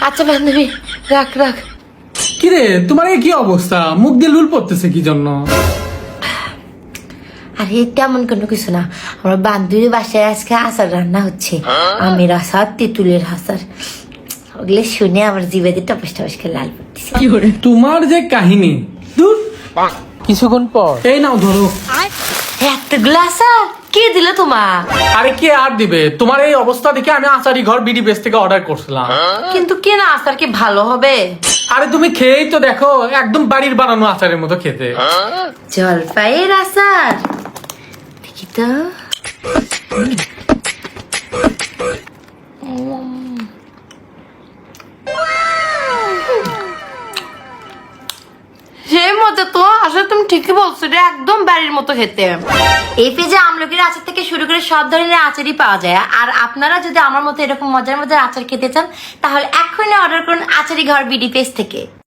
আচ্ছা বান্ধবী, রাখ রাখ। কিরে তোমার এই কি অবস্থা, মুখ দিয়ে লুল পড়তেছে কি জন্য? আরে তেমন কোনো কিছু না, আমার বান্ধবীর বাসায় আজকে আচার রান্না হচ্ছে। আমের আচার, তেঁতুলের আচার, ওগুলো শুনে আমার জিভে টপস টপস করে লাল পড়তেছে। তোমার যে কাহিনী, দূর। কিছুক্ষণ পর এই নাও ধরো। এতগুলো আচার কে দিল তোমার? আরে কে আর দিবে, তোমার এই অবস্থা দেখে আমি আচারি ঘর বিডি বেস থেকে অর্ডার করছিলাম। কিন্তু কে না আচার কি ভালো হবে? আরে তুমি খেয়েই তো দেখো, একদম বাড়ির বানানো আচারের মতো খেতে। জলপাইয়ের আচার, দেখি তো। সে মজা তো, আসলে তুমি ঠিকই বলছো, এটা একদম বাড়ির মতো খেতে। এই পেজে আমলকির আচার থেকে শুরু করে সব ধরনের আচারই পাওয়া যায়। আর আপনারা যদি আমার মতো এরকম মজার মজার আচার খেতে চান, তাহলে এখনই অর্ডার করুন আচারি ঘর বিডি পেজ থেকে।